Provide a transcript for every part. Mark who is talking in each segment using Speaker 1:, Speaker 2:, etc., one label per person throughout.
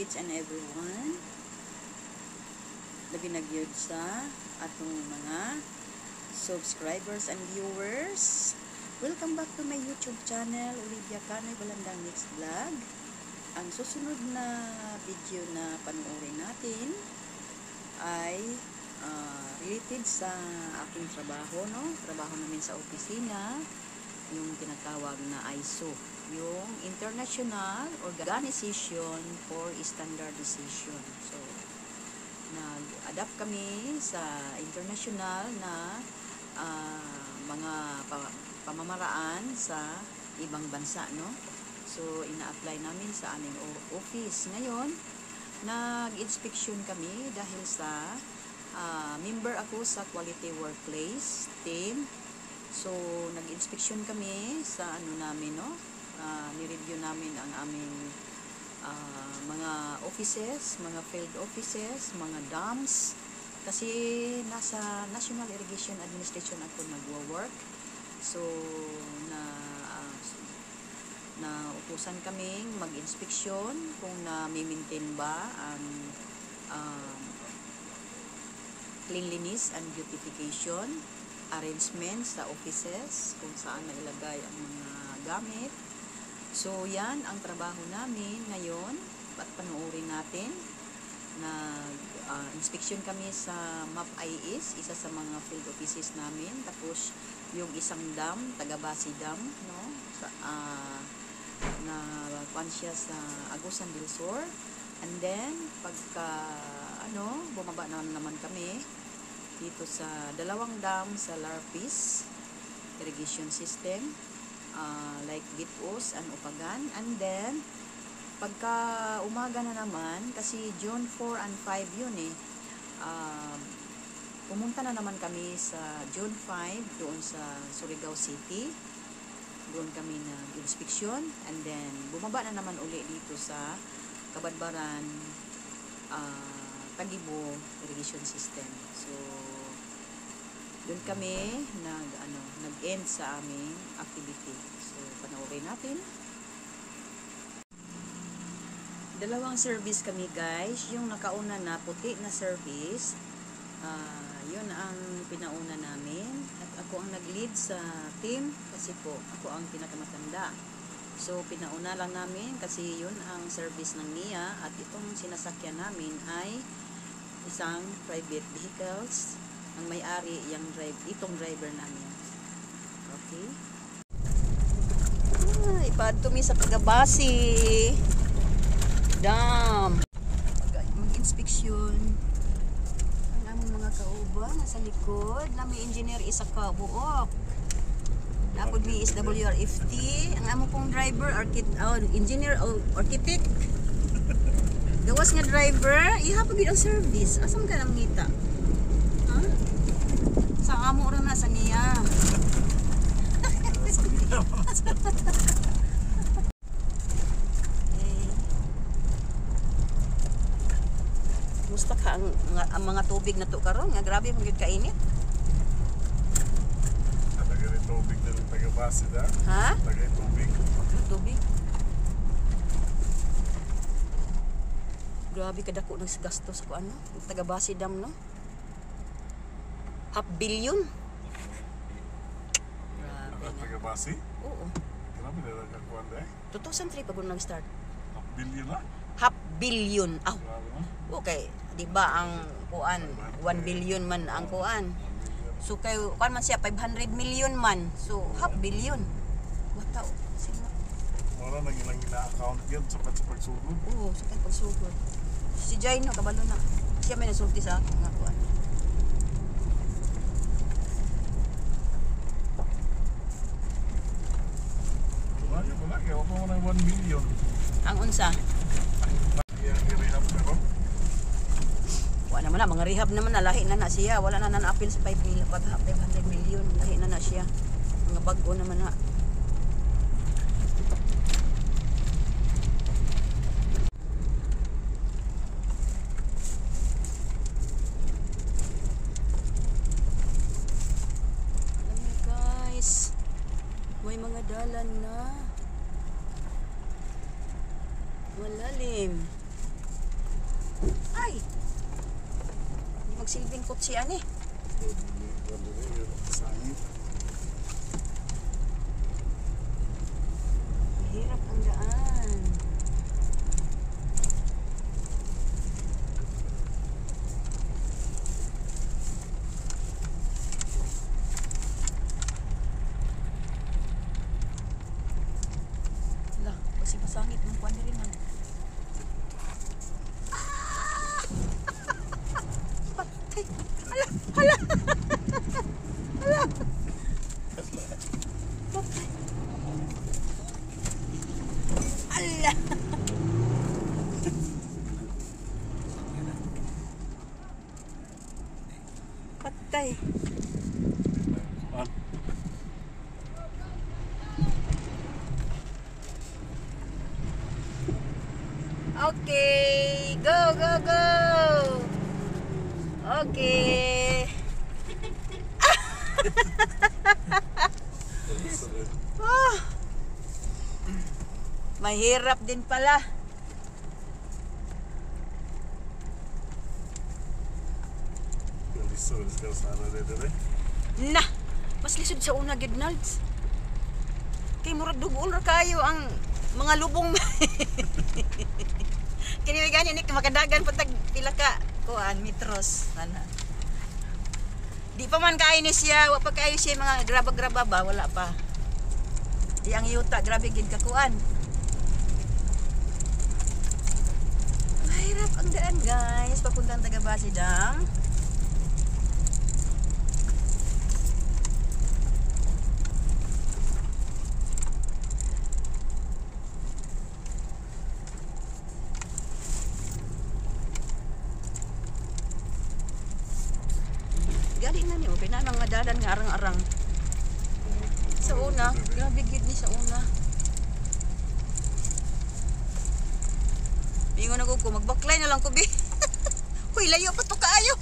Speaker 1: each and everyone. Labi nagyod sa atong mga subscribers and viewers. Welcome back to my YouTube channel, Olivia Canoy Balandang Mix Vlog. Ang susunod na video na panoorin natin ay related sa aking trabaho, no? Trabaho namin sa opisina, yung tinatawag na ISO, yung International Organization for Standardization. So, nag-adapt kami sa international na mga pamamaraan sa ibang bansa, no? So, ina-apply namin sa aming office. Ngayon, nag-inspection kami dahil sa member ako sa Quality Workplace team. So, nag-inspection kami sa namin, no? Ni-review namin ang aming mga offices, mga field offices, mga dams. Kasi nasa National Irrigation Administration ako nagwo-work. So, nautusan kaming mag-inspeksyon kung na-maintain ba ang cleanliness and beautification arrangement sa offices, kung saan nailagay ang mga gamit. So, yan ang trabaho namin ngayon. At panoorin natin. Nag-inspection kami sa MAP IES, isa sa mga field offices namin. Tapos, yung isang dam, Tagabasi Dam, no? Na kuan siya sa Agusan del Sur. And then, pagka, bumaba na naman kami dito sa dalawang dam sa Larpis irrigation system, like Gitos and Upagan. And then, pagka umaga na naman, kasi June 4 and 5 yun pumunta na naman kami sa June 5 doon sa Surigao City. Doon kami nag-inspeksyon. And then, bumaba na naman uli dito sa Kabadbaran Tagibo irrigation system. So, doon kami nag-end sa aming activity. So, panoorin natin. Dalawang service kami, guys. Yung nakauna na puti na service, yun ang pinauna namin. At ako ang nag-lead sa team kasi po ako ang pinakamatanda. So, pinauna lang namin kasi yun ang service ng NIA. At itong sinasakyan namin ay isang private vehicles. Ang may-ari, itong driver namin. Okay. Ipadto mi sa Tagabasi Dam. Mag-inspeksyon. Ang among mga kauba nasa likod. Nami engineer isa ka buok. Napod mi is WRFT. Ang among pong driver, engineer o architect. Gawas nga driver, ihapag yun ang service. Asam ka nang ngita? Ha? Sa amo rin na sa niya. Gusto ka ang mga tubig na to karon nga grabe magud kainit.
Speaker 2: Tagay tubig na Tagabasi da.
Speaker 1: Ha?
Speaker 2: Tagay tubig.
Speaker 1: Tubig. Grabe kadako ng gastos ko Tagabasi Dam, no? $500 million. Grabe na.
Speaker 2: Tagabasi?
Speaker 1: Oo.
Speaker 2: Grabe na lang kakuan da.
Speaker 1: 2003 pa gud nag-start.
Speaker 2: $5 billion na?
Speaker 1: $500 million.
Speaker 2: Grabe na.
Speaker 1: Okay, di ba ang kuan 1 billion man ang kuan. So kay kuan man siya 500 million man. So $500 million. Bata sino?
Speaker 2: Wala nang ilang ina-account yan sa pagsugod.
Speaker 1: Oo, sa pagsugod. Si Jaino kabalo na. Siya may nasulti sa akin nga kuan.
Speaker 2: Wala kaya wala mo ng 1 million.
Speaker 1: Ang unsa?
Speaker 2: I-rehab na ko.
Speaker 1: Wala naman na, mga rehab naman na, lahi na siya. Wala na na-appeal sa 500 million. Lahi na siya. Mga bago naman na. Alam niyo guys, may mga dalan na. Malalim. patay. Hindi magsilbing kutsian eh.
Speaker 2: Sangit.
Speaker 1: Hirap ang daan. Lah, kasi masangit ng kuwan rin man. Patay. Hala, hala. Hala. Patay. Ala. Patay. Okay, go, go, go. Okay. Ah. Mahirap din pala. Nah, mas lisod sa una gid Nalds. Kay murag dugol ra kayo ang mga lubong. Kini gani ni makadagan patag pila ka kuan metros ana. Di pa man kaayo ni siya, wa pa kaayo siya mga graba-graba ba, wala pa. Di ang yuta grabe gid ka kuan. Mahirap ang daan guys, papuntang Tagabasi Dam. Gali na niyo, pinanang nga dalan nga arang-arang. Sa una, grabe gid ni sa una. Ingon ako ko, magbaklay na lang ko, bi. Huy, layo pa to kaayo.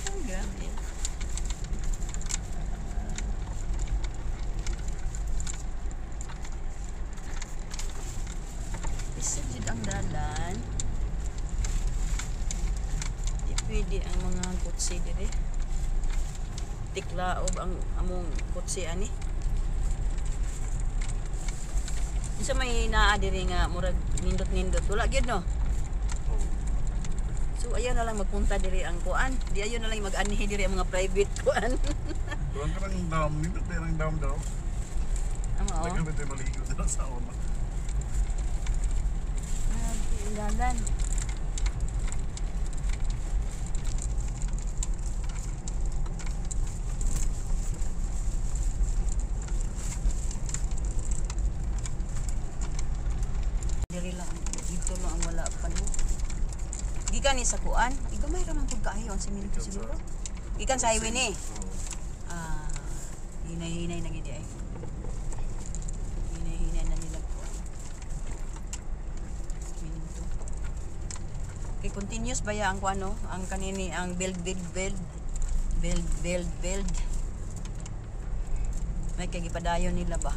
Speaker 1: Ang grabe. Isa jud ang dalan. Di pwede ang mga kutsi dire. Tiklaob ang among kutsi ani. Isa may naa diri nga murag nindot-nindot wala gyud no. So ayo na lang magpunta diri ang kuan. Di ayo na lang mag-anhi diri ang mga private kuan.
Speaker 2: Doon ka lang dam, nindot na yung dam daw.
Speaker 1: Amo oh.
Speaker 2: Lagyan ba tayo maligo dito sa una?
Speaker 1: Ang dalan. Diri lang dito lang ang wala pa no. Gikan ni sa kuan, igamay ra man pud kaayo ang semento siguro. Gikan sa highway ni. Ah, hinay-hinay na gid ay. Hinay-hinay na nila kuan. Semento. Kay continuous baya ang kuan no, ang kanini ang build. May kay gipadayon nila ba?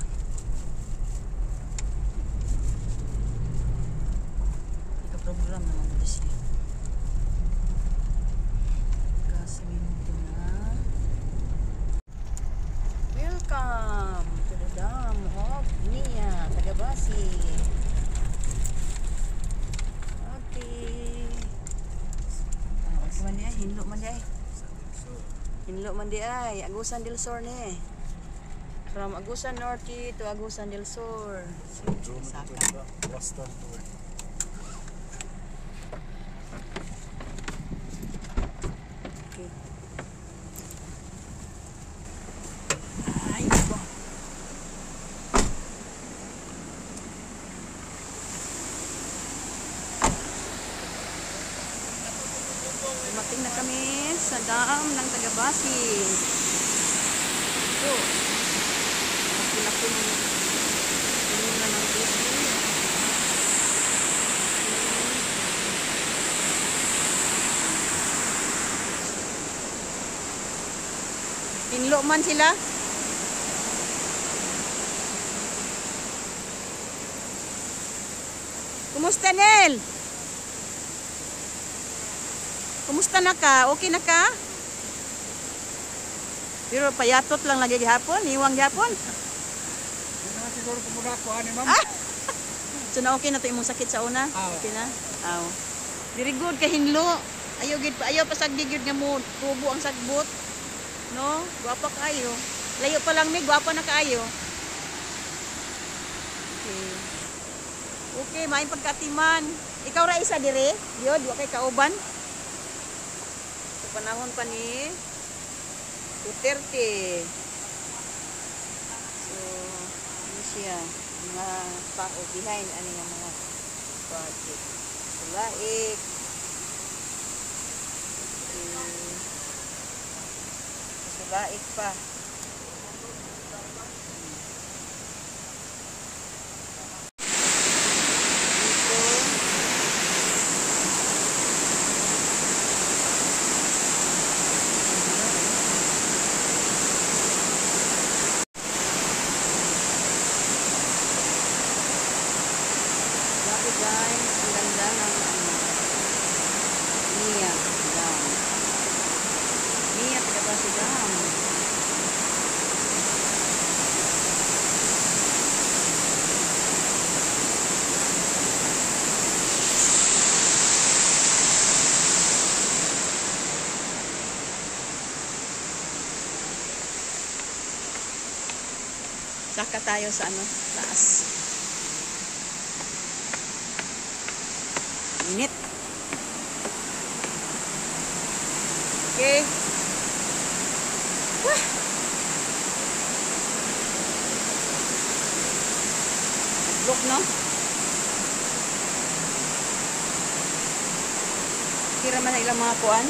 Speaker 1: Program naman po siya. Kasimento na. Welcome to the Dam of Nia, Tagabasi. Okay. Man di ay, hinlo man di ay. Hinlo man di ay, Agusan del Sur ni. From Agusan Norte to Agusan del Sur. Saka.
Speaker 2: Basta to eh.
Speaker 1: Dumating na kami sa dam ng Tagabasi. Ito. Laki-laki ng tulungan ng tubig. Pinlo man sila. Kumusta, Nel? Kumusta na ka? Okay na ka? Pero payatot lang lagi gihapon, iwang gihapon.
Speaker 2: Siguro kumuha ko ani ma'am.
Speaker 1: So na okay na to imong sakit sa una? Okay na? Aw. Very good ka hinlo. Ayaw pa sagdigid nga mo tubo ang sagbot. No? Gwapa kaayo. Layo pa lang mi, gwapa na kaayo. Okay. Okay, main pagkatiman. Ikaw ra isa dire? Diod, wa kay kauban. Sa panahon pa ni Duterte. So, ano siya? Mga tao behind ano yung mga project. Sulaik. Sulaik pa. Guys, ang ganda ng Mia Dam. Mia Tagabasi Dam. Saka tayo sa taas. Init. Okay. Wah. Look, no? Kira man na ilang mga kuan.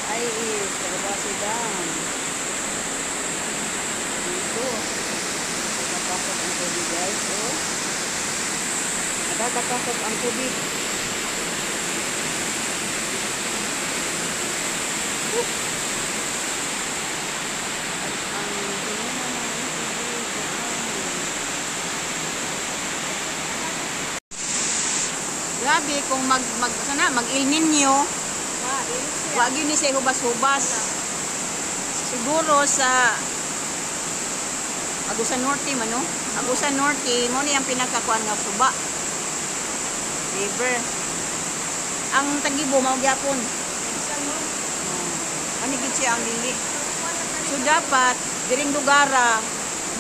Speaker 1: Ay, Tagabasi Dam. Dito. Nakakasok ang tubig, guys. Oh. Nakakasok ang tubig. At ang tingin naman ang tubig. Grabe, kung mag-Il Nino, wag yun ni siya hubas-hubas. Siguro sa Agusan Norte man, no? Agusan Norte, mo ni ang pinakakuan nga suba. River. Ang Tagibo mao gyapon. Ani gid siya ang dili. So dapat diring lugara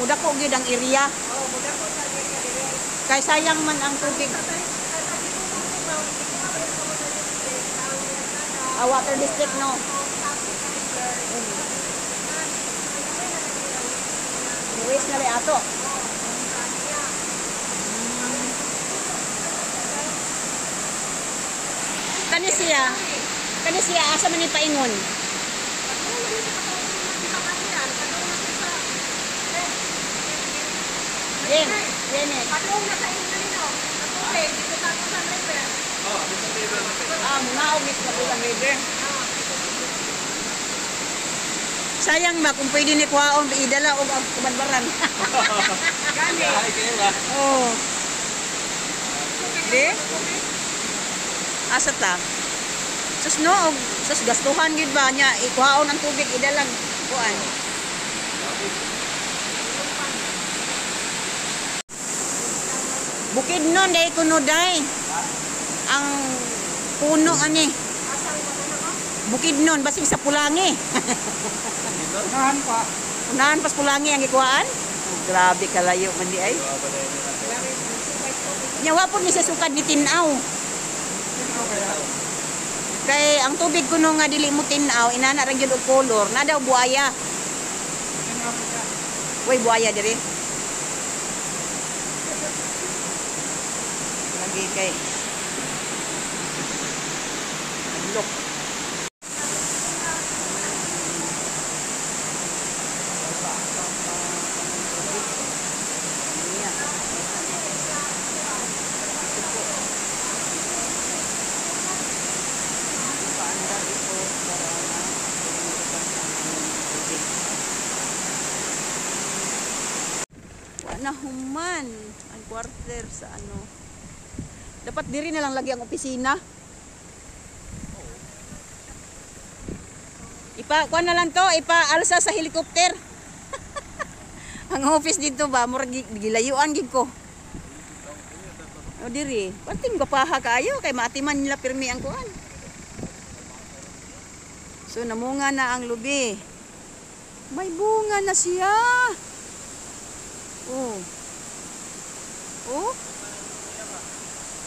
Speaker 1: mudako gyud ang area. Oh, mudako sa area. Kay sayang man ang tubig. Water district, no? Waste na rin ato. Kani siya, asa man ni paingon? Yan.
Speaker 3: Patong na sa inyo nino. Patong dito sa Agusan River.
Speaker 1: Mga ugis na Agusan River. Sayang ba kung pwede ni kuhaon idala og kumadbaran.
Speaker 3: Gani.
Speaker 1: Oh. Di? Asa ta? Sus no, sus gastuhan gid ba nya ikuhaon ang tubig idalang kuan. Bukidnon day kuno day. Ang puno ani. Bukidnon basig sa Pulangi. Unahan pas Pulangi ang ikuhaan. Oh, grabe kalayo man di ay. Nyawa po ni sa sukad ni tinaw. Kay ang tubig kuno nga dili mo tinaw, inana ra gyud og color, na daw buaya. Uy, buaya diri. Lagi kay look. human ang quarter sa ano. Dapat diri na lang lagi ang opisina. Kuan na lang to, ipaalsa sa helicopter. Ang office dito ba, murag gilayuan gid ko. O diri, pating gapaha kaayo kay maatiman nila pirmi ang kuan. So namunga na ang lubi. May bunga na siya. Oh. Oh.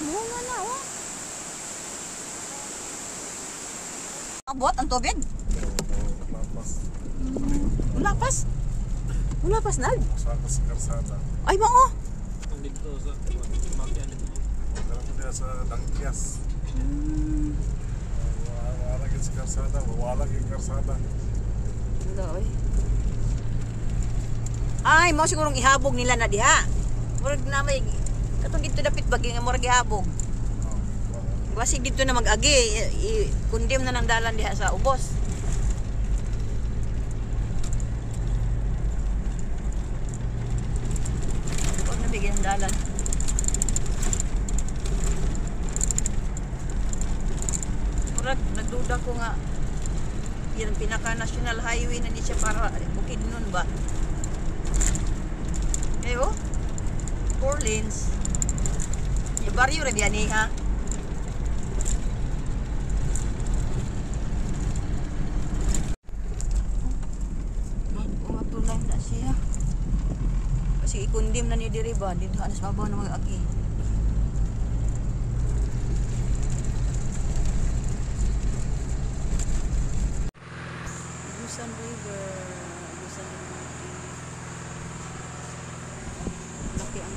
Speaker 1: Bunga na oh. Abot ang tubig.
Speaker 2: Lapas.
Speaker 1: Lapas na.
Speaker 2: Sa karsada.
Speaker 1: Ay mao.
Speaker 4: Dito sa Makyan.
Speaker 2: Dalam mo sa Dangkias. Wala gid sa karsada, wala gid karsada.
Speaker 1: Oy. Ay, mo sigurong ihabog nila na diha. Murag na may katong dito dapit bagi nga murag ihabog. Basig dito na mag-agi, i-condemn na ng dalan diha sa ubos. Huwag nabigyan ng dalan. Murag, nagduda ko nga, yan ang pinaka-national highway na di siya para bukid nun ba? Eh oh, 4 lanes. Yung baryo rin yan eh ha. Kasi ikundim na ni diri ba dito anas babaw na mag-agi. Agusan River, Agusan River. Laki ang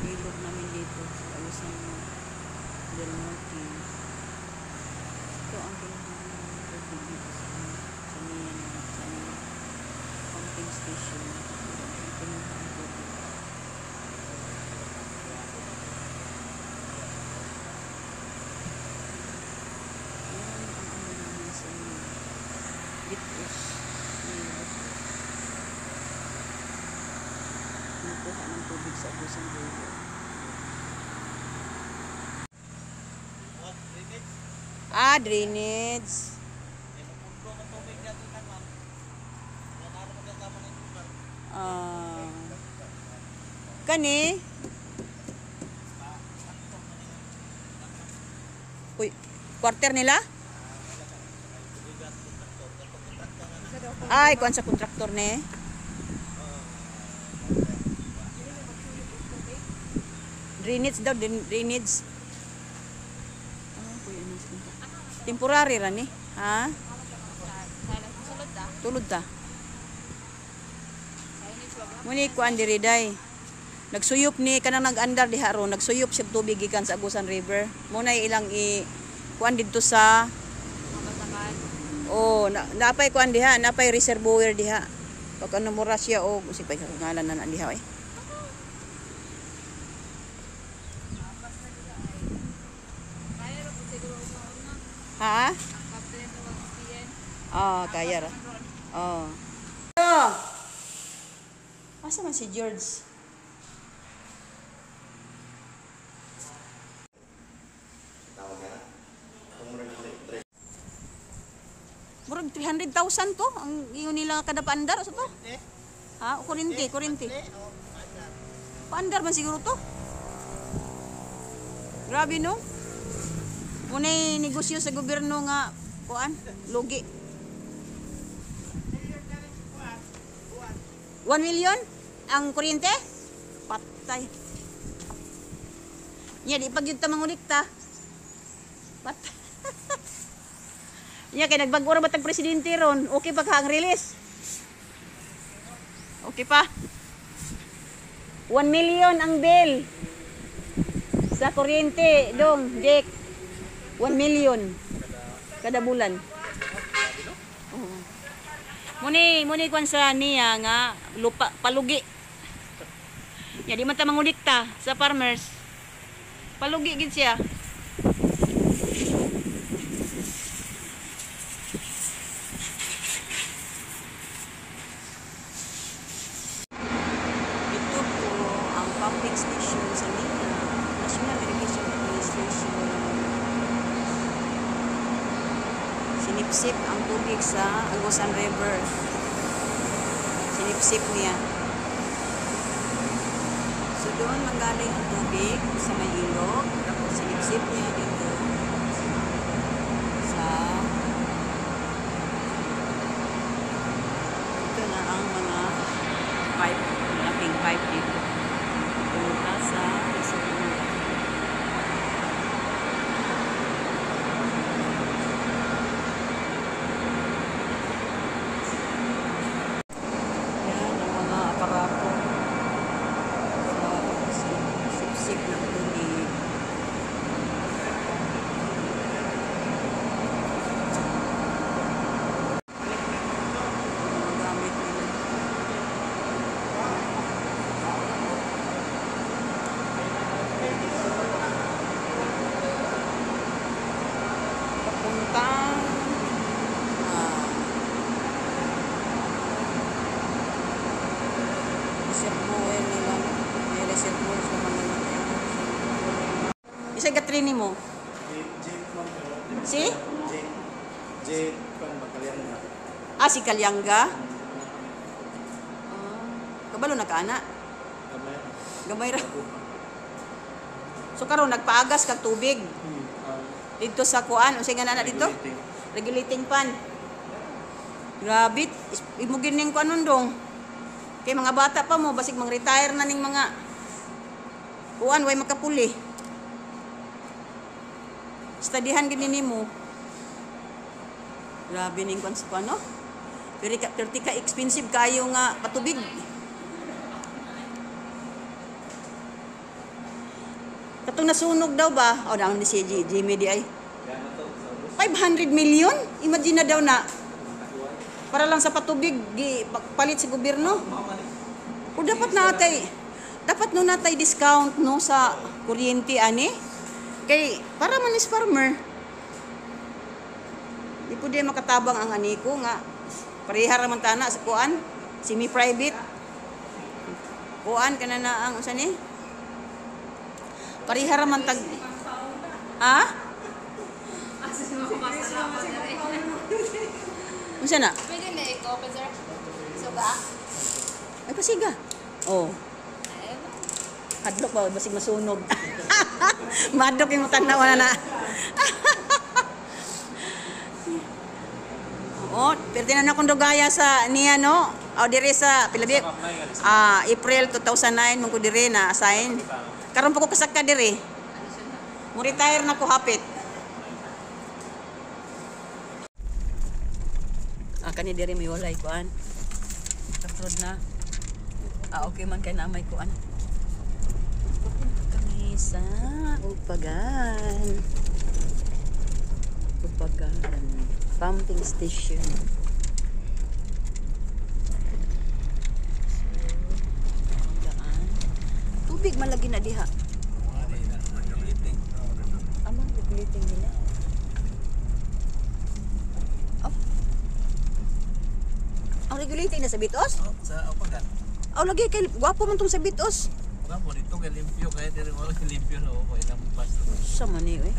Speaker 1: ilog namin dito sa Agusan del Norte. Ito ang pinaka dito sa Nian, sa pumping station. Nakuha ng tubig sa Agusan River. Drainage. Kani? Uy, quarter nila? Ay, kuan sa kontraktor ni. Drainage daw, drainage. Temporary ra ni. Ha? Tulod ta. Muni kuan diri day. Nagsuyop ni kanang nag-andar diha ron, nagsuyop siya tubig gikan sa Agusan River. Muna ilang kuan didto sa napay kuan diha, napay reservoir diha. Pag ano mura siya usig pay ngalan na diha eh. Ha? Kaya ra. Asa man si George? Murag 300,000 to ang iyo nila kada paandar sa to. Ha, kuryente. Paandar man siguro to. Grabe no. Munay negosyo sa gobyerno nga kuan, lugi. 1 million ang kuryente? Patay. Nya di pag yun ta mangulikta. Patay. Nya kay nagbag-o ra batang presidente ron, okay pa ka ang release? Okay pa? 1 million ang bill sa kuryente, dong, Jake. 1 million kada bulan. Muni kwan sa niya nga lupa palugi. Ya di man ta mangudikta sa farmers. Palugi gid siya. station sa NIA, National Irrigation Administration. Sinipsip ang tubig sa Agusan River. Sinipsip niya. So doon manggaling ang tubig sa may ilog. Tapos sinipsip niya dito sa ito na ang mga pipe, malaking pipe dito. Punta sa reservoir. Yan ang mga aparato sa sipsip ng tubig. Mga gamit nila. Papuntang reservoir nila. May reservoir sa mga isa gatrini mo. Si? Ah, si Kalyanga? Kabalo na ka, ana? Gamay ra. So karon nagpaagas kag tubig dito sa kuan, unsay nga na dito? Regulating pan. Grabe, imugin ning kuan dong. Kay mga bata pa mo basig mang-retire na ning mga kuan way makapuli. Studihan gid nimo. Grabe ning kuan sa kuan no? Pero 30 ka expensive kayo nga patubig. Katong nasunog daw ba? O, naon ni si Jimmy di ay. 500 million? Imagine na daw na. Para lang sa patubig, palit sa gobyerno. O dapat no natay discount no sa kuryente ani. Kay para man is farmer. Di po di makatabang ang aniko nga. Pareha ra man tana sa kuan, semi-private. Kuan kana na ang usa ni? Pareha ra man tag. Ha? Unsa na?
Speaker 3: Pwede na iko, sir. So ba?
Speaker 1: Ay pasiga. Oh. Hadlok ba basig masunog. Madok yung tanaw na. Oh, perti na akong dugaya sa niya no. O dire sa Pilabik. April 2009 mong ko dire na assign. Karon pa ko kasaka dire. Mo retire na ko hapit. Kani dire may walay kuan. Kaprod na. Okay man kay na may kuan. Kami sa Upagan. Pumping station. Tubig man lagi na diha. Amang regulating nila. Oh. Ang regulating na sa Bitos?
Speaker 4: Sa Upagan.
Speaker 1: Lagi kay gwapo man tong sa Bitos.
Speaker 4: Gwapo dito kay limpyo kaya diri wala limpyo no kay nang basta.
Speaker 1: Sa man ni eh.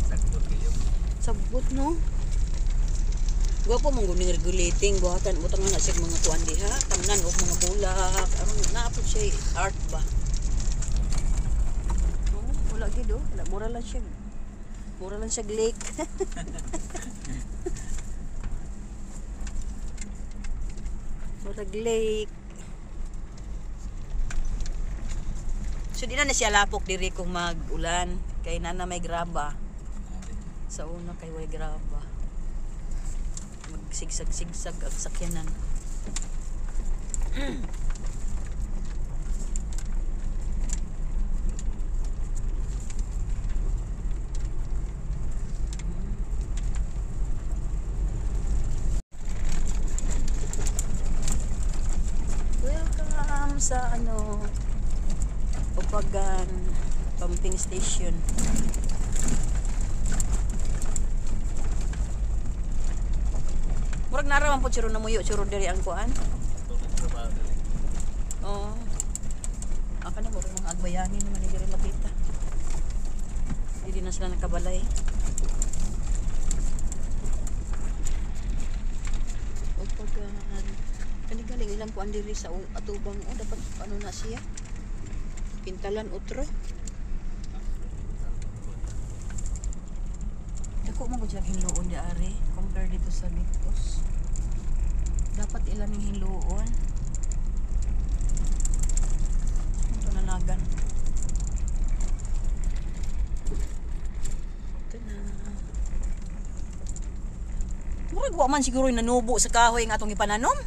Speaker 4: Sakto kayo.
Speaker 1: Sabot no. Gwapo mong guning regulating buhatan butang na sig mga kuan diha, tamnan og mga bulak, aron naapod siya art ba. Oh, wala gid oh, wala mura lang siya. Mura lang siya lake. Murag lake. So di na siya lapok diri kung mag-ulan kay nana may graba. Sa una kay way graba. Magsigsag-sigsag ang sakyanan. Welcome sa Upagan pumping station. Murag naraman po churo na muyo, churo diri ang kuan. Oh. Aka na mo mga agbayangin naman hindi rin makita. Hindi na sila nakabalay. O pag kanigaling ilang kuan diri sa atubang o dapat ano na siya. Pintalan utro. Dako mo ko dyan hinluon di ari compare dito sa Litos. Dapat ilan yung hinluon. Ito nanagan. Ito na. Murag wa man siguro yung nanubo sa kahoy ng atong ipananom.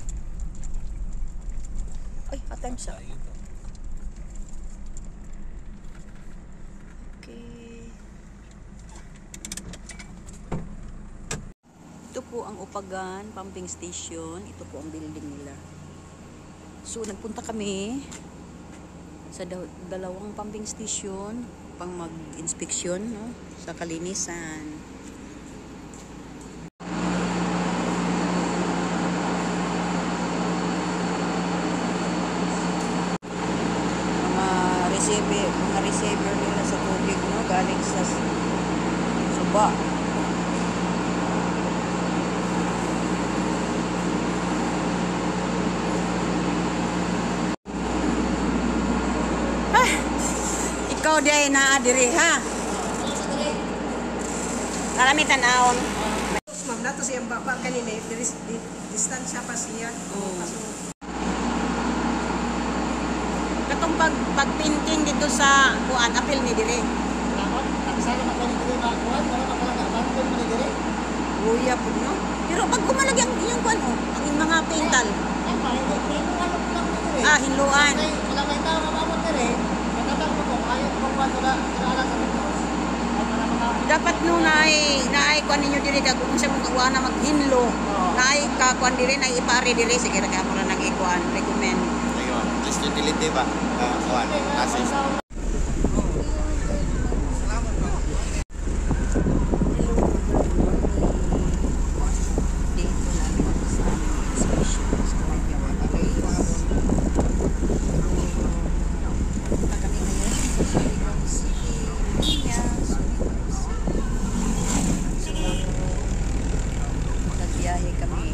Speaker 1: Ay, attempt siya. Okay. Ito po ang Upagan Pumping Station. Ito po ang building nila. So, nagpunta kami sa dalawang pumping station pang mag-inspeksyon, no, sa kalinisan. Mga receiver nila sa tubig, no, galing sa suba. Ikaw di na diri ha. Marami tanawon.
Speaker 3: Ma'am, nato siyang baba kanina, distansya pa siya.
Speaker 1: Katong pagpinting dito sa kuan apil ni diri. Uya po no. Pero pag kumalag ang inyong kuan oh, ang mga pintal. Ah, hinluan. Dapat no naay kuan ninyo diri kag kung sa mga kuan na maghinlo. Naay ka kuan diri na ipare diri sige ra ka mo nang ikuan recommend.
Speaker 5: Ayun, just utility ba? Kuan, assist.
Speaker 1: Nagbiyahe kami.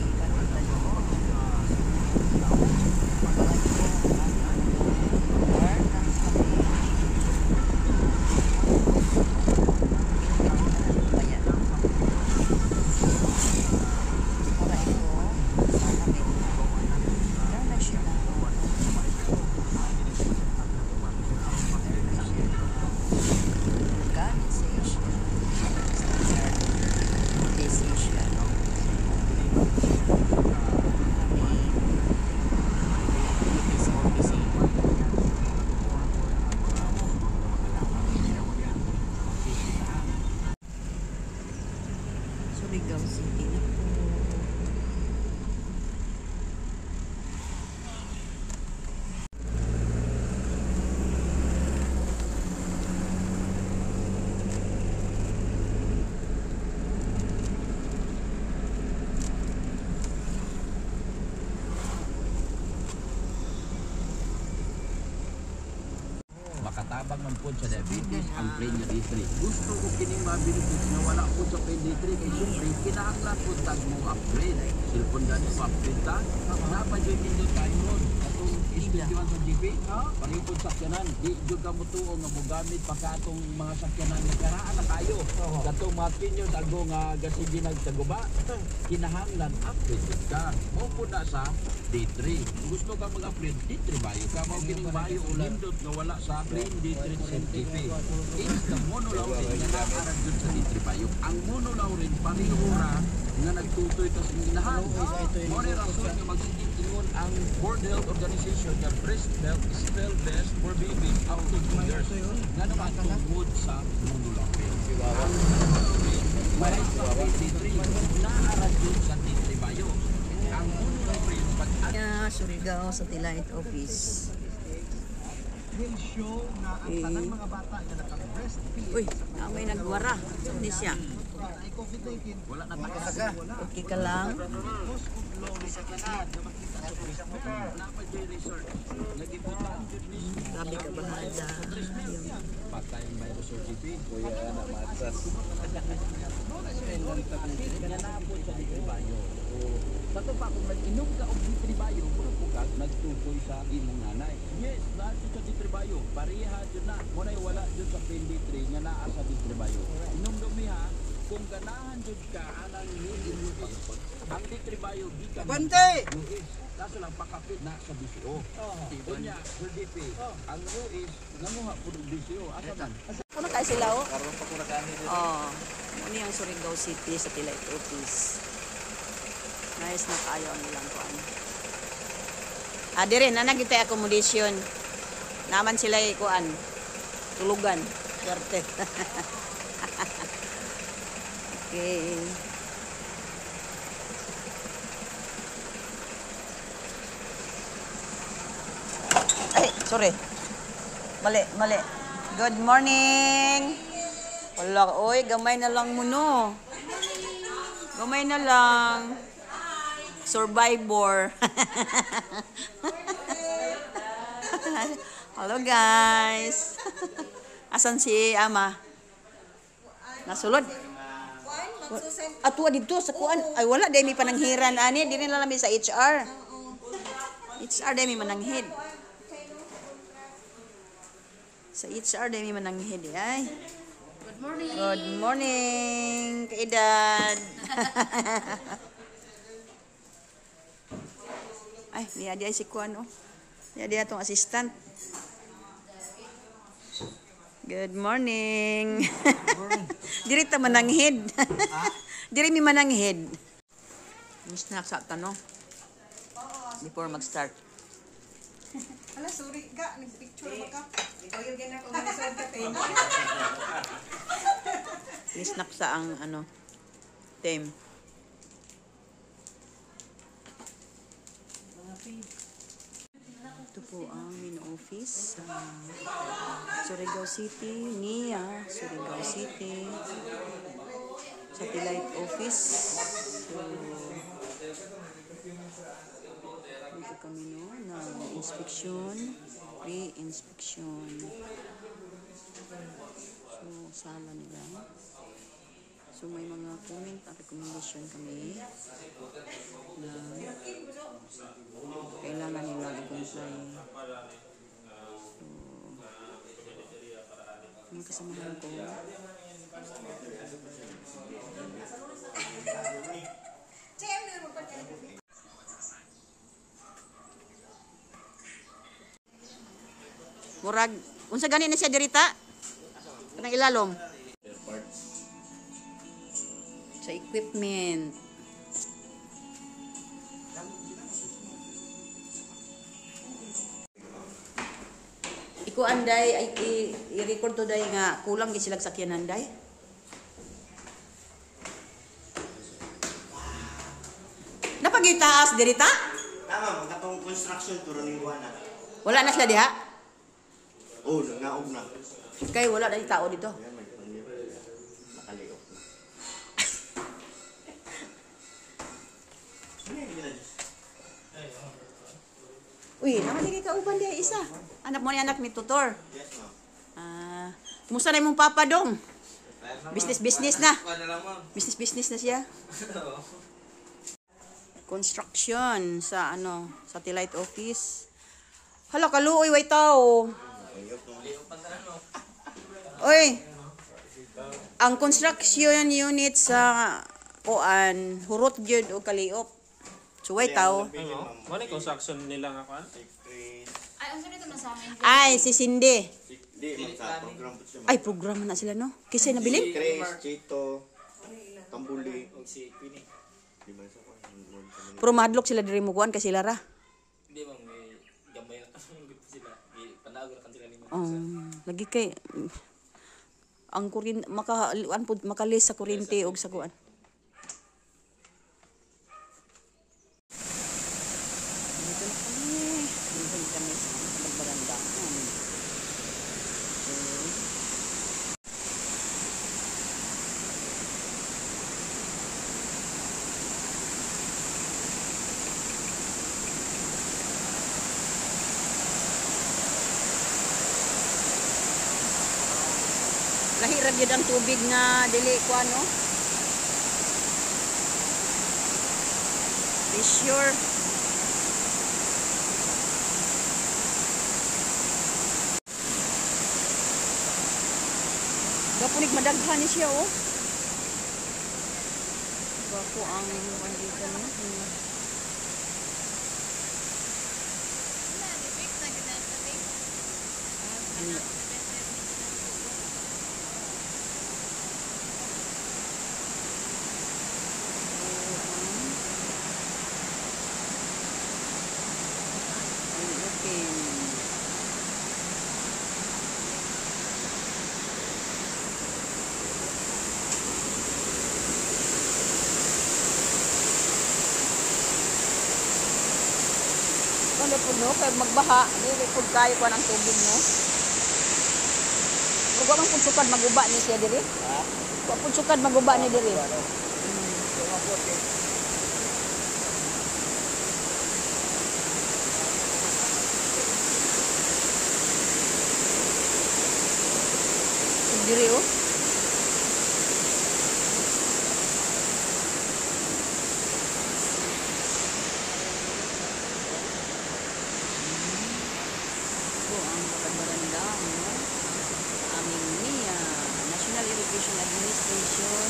Speaker 1: Surigao City na po.
Speaker 6: Makatabang man po sa diabetes ang Premier D3. Gusto ko kining mabilis na wala po sa Premier D3 kay siyempre kinahanglan po tag mo upgrade. Cellphone gani mo upgrade ta. Dapat yun din tayo nun. Atong istidiwan sa GP. Pangipod sakyanan. Di jud ka mo tuo nga mo gamit pa ka atong mga sakyanan nga karaan na kayo. Katong mga pinyo dago nga gasigi nagtaguba. Kinahanglan upgrade ka. Mo po na sa D3. Gusto ka mag-upgrade D3 bayo ka mo kining bayo o lindot nga wala sa Clean D3 CNTP. It's the monolaurin nga nakaarag dun sa D3 bayo. Ang monolaurin parihura nga nagtutoy ta sa ginahan. Mo ni rason nga magsigingon ang World Health Organization nga breast milk is still best for babies up to 2 years. Nga naman tungod sa monolaurin. Ang monolaurin may sa D3 nakaarag dun sa D3 bayo. Ang monolaurin
Speaker 1: Surigao Satellite Office.
Speaker 2: Will show na ang tanang mga bata na naka-breastfeed
Speaker 1: Uy, may nagwara. Hindi siya.
Speaker 2: ay COVID-19
Speaker 6: wala na takasa.
Speaker 1: Okay ka lang.
Speaker 2: because of low risk na makita sa Facebook
Speaker 6: Naman J Resort. Nagibutan jud ni.
Speaker 1: Grabe ka bahada.
Speaker 6: Patay ang virus or GP.
Speaker 4: Kuya na matas.
Speaker 6: Ganapon sa Ditribayo. Sa to pa kung nag-inom ka og Ditribayo, mura po ka nagtukoy sa imong nanay. Yes, dahil sa Ditribayo, pareha jud na. Munay wala jud sa PND3 nga naa sa Ditribayo. Inom dumiha kung ganahan jud ka anang hindi ang Ditribayo gikan.
Speaker 2: Bante!
Speaker 6: Kaso lang pakapit na sa BCO. Unya, LDP. Ang Ruiz, nanguha po ng BCO. Asa man?
Speaker 1: Ano kayo sila oh?
Speaker 4: Karoon pa ko nakaani dito.
Speaker 1: Oh, ano yung Surigao City sa Tilay Office. Nice na kayo ang ilang kuan. Dire na nagitay accommodation. Naman sila kuan. Tulugan. Swerte. Okay. Ay, sorry. Mali. Good morning. Wala, oy, gamay na lang mo no. Gamay na lang. Survivor. Hello guys. Asan si Ama? Nasulod. Atwa dito sa kuan. Ay wala dai mi pananghiran ani, dili na lang mi sa HR. HR dai mi mananghid. Sa HR dai mi mananghid ay. Good morning, kaedad. Ay, dia si kuan oh. Dia tong assistant. Good morning. Diri ta mananghid. Diri mi mananghid. Miss na sa tanong. Before mag-start.
Speaker 3: Ala, sorry ka. Nag-picture mo ka. Ikaw yung ganang kumalasod ka tayo.
Speaker 1: Nisnak sa ang ano team. Ito po ang main office sa Surigao City, NIA, Surigao City, satellite office. So, dito kami no, ng inspection, pre-inspection. So, sala nila. So, may mga comment at recommendation kami na kailangan nila i-comply. So, mga kasamahan ko. Murag, unsa gani na siya dirita? Kanang ilalom. Sa equipment. Iko anday ay i-record to day nga kulang gi sila sakyanan day. Napagitaas dirita?
Speaker 5: Tama, magkatong construction turo ni Juana.
Speaker 1: Wala na sila diha?
Speaker 5: Oh, naog na.
Speaker 1: Kay wala na tao dito.
Speaker 5: Ayan, may pangyay. Nakaliok na.
Speaker 1: Uy, naman di ka uban diha isa. Anak mo ni anak ni tutor.
Speaker 5: Yes, ma'am.
Speaker 1: Kumusta na imong papa dong? Business na.
Speaker 4: Kuha na lang ma'am.
Speaker 1: Business na siya. Construction sa ano, satellite office. Hala kaluoy way tao. Oy. Ang construction unit sa kuan hurot gyud o kaliop. So way tao.
Speaker 4: Ano construction nila nga kuan?
Speaker 3: Ay, ang sunod na sa amin.
Speaker 1: Ay si Cindy.
Speaker 5: Di, magsa-program po siya.
Speaker 1: Ay programa na sila no. Kisay na bilin?
Speaker 5: Chris, Chito, Tambuli. Di ba sa kwan?
Speaker 1: Pero madlok sila diri mo kuan kasi lara.
Speaker 4: Hindi ma'am, may gamay na sila. Panagor kan sila ni ma'am.
Speaker 1: Lagi kay ang kuryente makalis sa kuryente og sa kuan. Dito na kami. Dito kami sa barandaan. Lahi ra gyud ang tubig nga dili ko ano. Pressure. Gapunig madaghan ni siya oh. Bako ang bandita no. Ano po no, kaya magbaha, dili pud kayo ko ng tubig no. Ug wa man pud sukad maguba ni siya diri. Ha? Wa pud sukad maguba ni diri. Diri oh. National Irrigation Administration.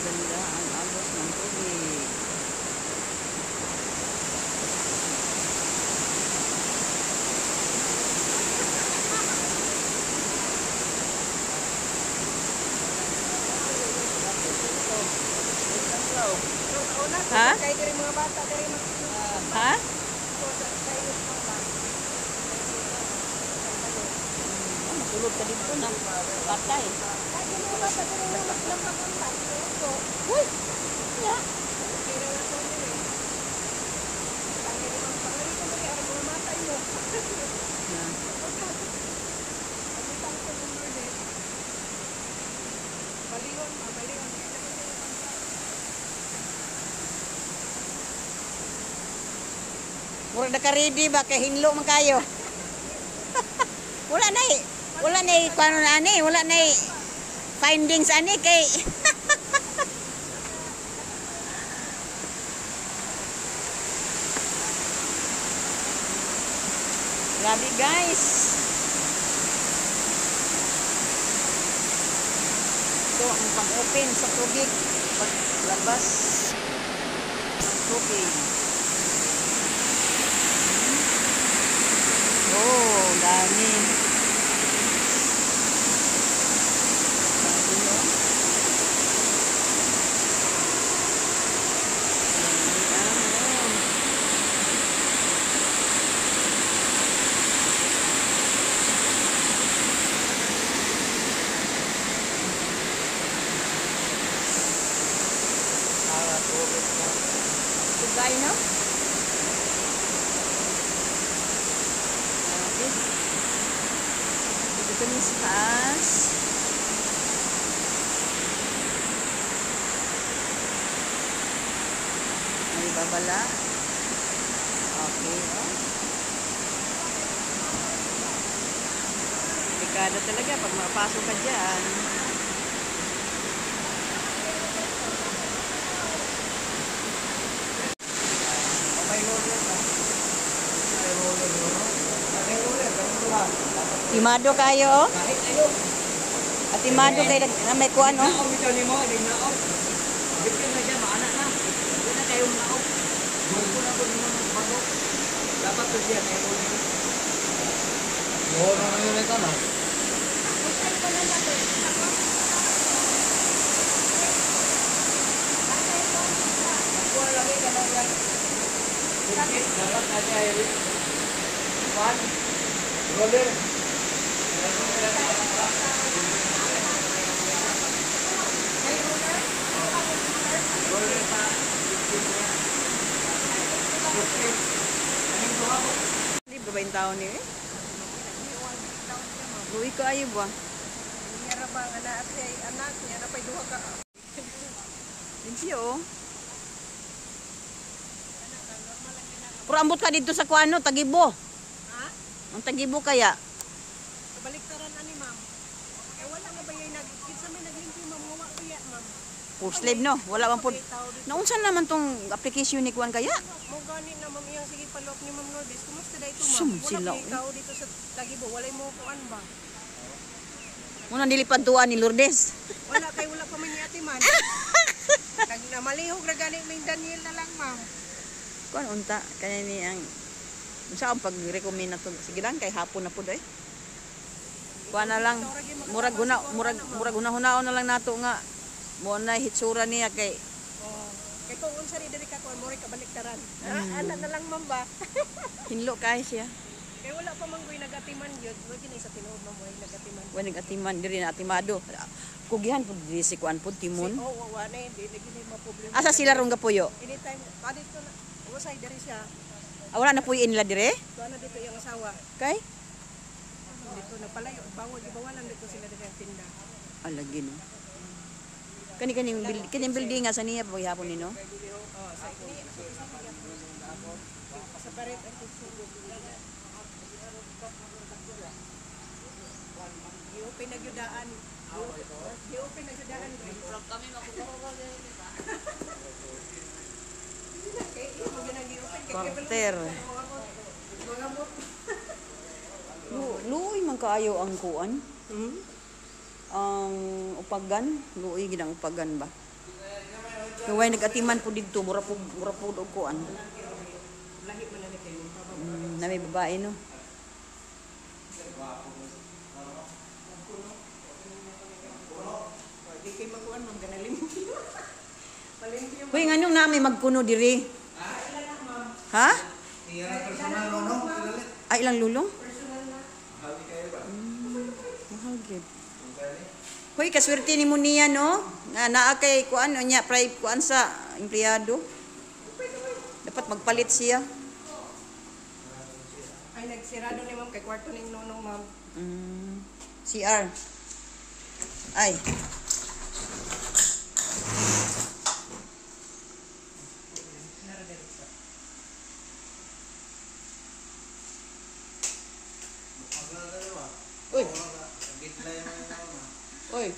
Speaker 1: Ganda ang agos ng tubig. Ha?
Speaker 3: Kaya diri mga bata diri
Speaker 1: Ha? Masulod ka dito na patay. Uy! Ya! Mura na ka-ready ba? Kay hinlo man kayo. Wala na eh. Wala na eh. Kano na ani? Wala na eh. Findings ani kay... Grabe guys. Ito ang pang-open sa tubig. Paglabas ng tubig. Oh, dami. Tugay, no? Dito kami sa taas. May babala. Okay, oh. Delikado talaga pag mapasok ka dyan. Timado kayo, oh. At timado kayo na may kuan, oh.
Speaker 2: Dapat to siya kay mo. Oo, na yun ito na. Ako lagi ka na yan. Dapat aja ini. Kuan. Roller. Roller pa.
Speaker 1: Libre ba yung taon niyo eh? Buwi ko ayo ba?
Speaker 3: Yara ba nga na anak niya na pay duha ka.
Speaker 1: Limpyo, oh. Pero ambot ka dito sa kuano, Tagibo.
Speaker 3: Ha?
Speaker 1: Ang Tagibo kaya.
Speaker 3: Kabaliktaran ani ma'am. Eh wala na ba yung kinsa may naglimpyo ma'am wa ba ya ma'am.
Speaker 1: For slave no, wala man pod. Naunsa naman tong application ni kuan kaya?
Speaker 3: Mo gani na ma'am iyang sige palop ni Ma'am Lourdes. Kumusta dito
Speaker 1: Sum,
Speaker 3: ma'am?
Speaker 1: sila,
Speaker 3: Wala ikaw dito sa Tagibo, walay mo kuan ba?
Speaker 1: Muna nilipad tuwa ni Lourdes.
Speaker 3: Wala kay wala pa man ni Ate Man. Nagnamalihog na gani may Daniel na lang ma'am.
Speaker 1: Kuan unta kanya ni ang unsa ang pag-recommend nato. Sige lang kay hapon na pud ay. Kuan na lang murag una-hunaon na lang nato nga mo na hitsura niya kay
Speaker 3: Oh. Kay kung unsa ri diri ka kuan mo ri kabaliktaran. Ana na lang ma'am ba?
Speaker 1: hinlo kay siya.
Speaker 3: Kay wala pa man koy nagatiman gyud. Mo kini sa tinuod ma'am way nagatiman.
Speaker 1: Wala atiman diri na atimado. Kugihan pud diri si kuan pud timon.
Speaker 3: Oh, wa na hindi gini maproblema.
Speaker 1: Asa sila rong gapuyo?
Speaker 3: Anytime kadito na usay diri siya.
Speaker 1: Wala na puy nila dire?
Speaker 3: Tuwa na dito yung asawa.
Speaker 1: Kay
Speaker 3: Dito na palayo. Bawal ibawalan dito sila diri ang tinda.
Speaker 1: alagi no. Kani building nga sa niya pag hapon ni no.
Speaker 3: Oh, sa ini sa paret ang tusugod. Di-open na gyudaan. Di-open na gyudaan. Kami
Speaker 1: Quarter. Luoy man kaayo ang kuan. Ang upagan, luoy gid ang upagan ba. Kaway nagatiman po dito, mura po og kuan.
Speaker 3: lahi man na ni kayo.
Speaker 1: Na may babae no.
Speaker 3: Di kay magkuan ma'am ganalim. Palimpyo.
Speaker 1: Hoy nganong na may magkuno diri? Ha? Ay ilang lulong? Mahal gid. Hoy kaswerte ni mo niya no. Nga naa kay kuan nya private kuan sa empleyado. Dapat magpalit siya.
Speaker 3: Ay nagsirado ni ma'am kay kwarto ning nonong ma'am.
Speaker 1: CR. Ay. Uy. Uy.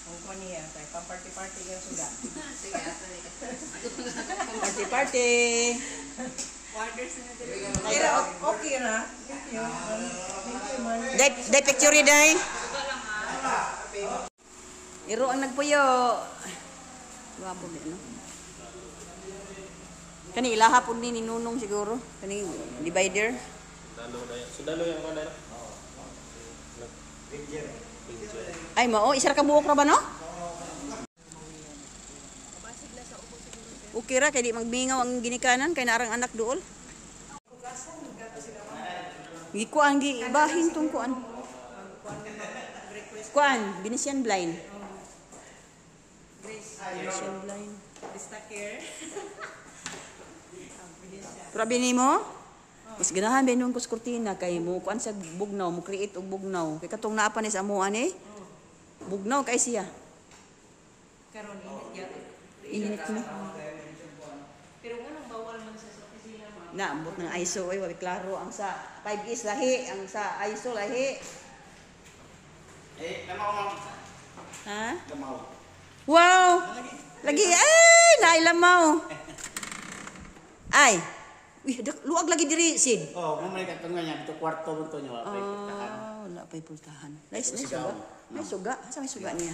Speaker 3: Ang kuan niya kay pamparty-party yung suga.
Speaker 1: Party party.
Speaker 3: Pero okay ra. Thank you. Thank you man.
Speaker 1: Day picture day. Iro ang nagpuyo. Wapo di no. Kani ilaha pud ni Nunong siguro. Kani divider.
Speaker 4: Sundalo yang mana?
Speaker 1: Ay mao isar ka buok ra ba no? Okay ra kay di magbingaw ang ginikanan kay narang anak duol. Giko ang gibahin tong kuan. Kuan, Venetian blind. Venetian blind.
Speaker 3: Bista care.
Speaker 1: Grabe nimo? Mas ganahan ba nung kus kurtina kay mo kuan sa bugnaw, mo create og bugnaw. Kay katong naa pa ni sa amuan eh. Bugnaw kay siya.
Speaker 3: Karon init ya.
Speaker 1: Init mo.
Speaker 3: Pero nganong bawal man sa opisina ma'am.
Speaker 1: Naambot ng ISO ay wala klaro ang sa 5 is lahi, ang sa ISO lahi.
Speaker 5: Lamaw ma'am.
Speaker 1: Ha?
Speaker 5: Lamaw.
Speaker 1: Wow! Lagi ay nailamaw. Ay. Uy, luag lagi diri Sid.
Speaker 5: Oh, mamay katungan niya dito kwarto mo to niyo,
Speaker 1: Wala pa'y pultahan. Nice, nice suga. May suga. Asa may suga niya?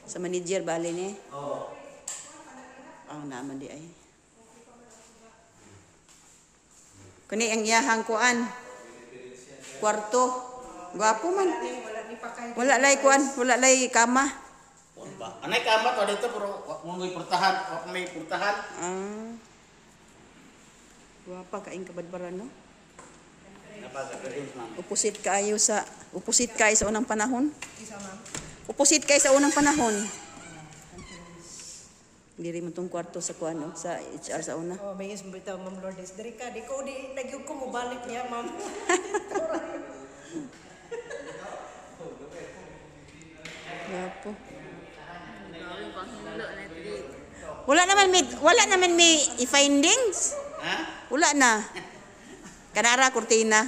Speaker 1: Sa manager bali ni.
Speaker 5: Oh.
Speaker 1: Ang naman di ay. Kani ang iyahang kuan. Kwarto. Gwapo man. Wala lay kuan, wala lay kama.
Speaker 5: Ba? Anay kama to dito pero mo may purtahan, may purtahan.
Speaker 1: Gwapa kaing kabadbaran no.
Speaker 5: Napaka-rings ma'am.
Speaker 1: Upusit kaayo sa unang panahon. Upusit kay sa unang panahon. Diri mo tong kwarto sa kuan no, sa HR sa una.
Speaker 3: Oh, may isbitaw Ma'am Lourdes. Diri ka, di ko di nagyug ko mo balik niya, ma'am.
Speaker 1: Gwapo. Wala naman may i-findings.
Speaker 5: Ha?
Speaker 1: Wala na. Kanara kurtina.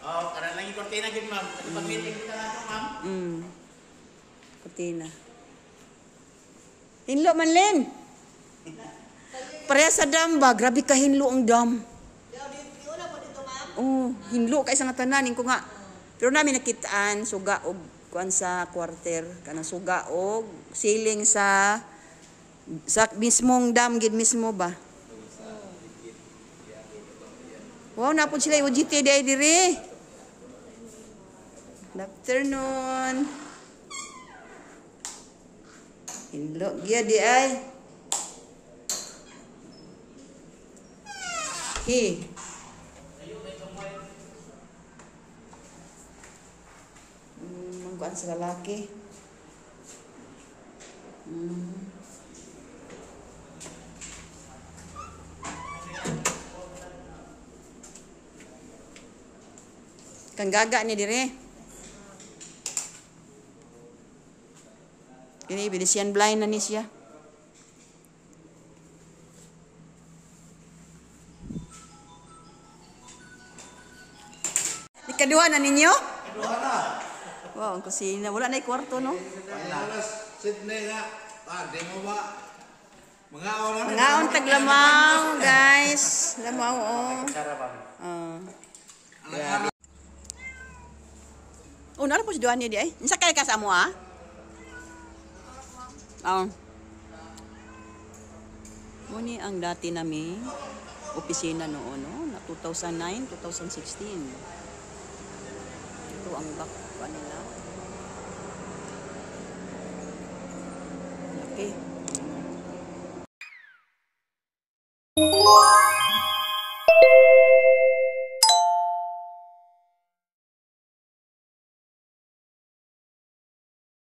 Speaker 5: Oh, karan lang yung kortina gid ma'am. Kasi pag-meeting kita na to, ma'am.
Speaker 1: Kurtina. Hinlo man len. Pareha sa dam ba? Grabe ka hinlo ang dam. Oh, hinlo kay sa nga tanan ko nga. Pero namin nakitaan suga og kuan sa quarter kanang suga og ceiling sa mismong dam gid mismo ba. Wow, napod sila UGT day diri. Good afternoon. Hinlo giya di ay. Mangkuan sa lalaki. Kang gaga ni dire. Kini Venetian blind na ni siya. Ikaduha na ninyo?
Speaker 5: Kaduha na.
Speaker 1: Wow, ang kusina. Wala na kwarto, no?
Speaker 2: Sydney nga. Di mo ba? Mga oras.
Speaker 1: Mga taglamaw, guys. Lamaw, oh. Grabe. Oh, nara po si Duan niya di ay. Nasa kaya ka sa mo, ah? Muni ang dati namin opisina noon, no? Na 2009, 2016. Ito ang back pa nila. Laki.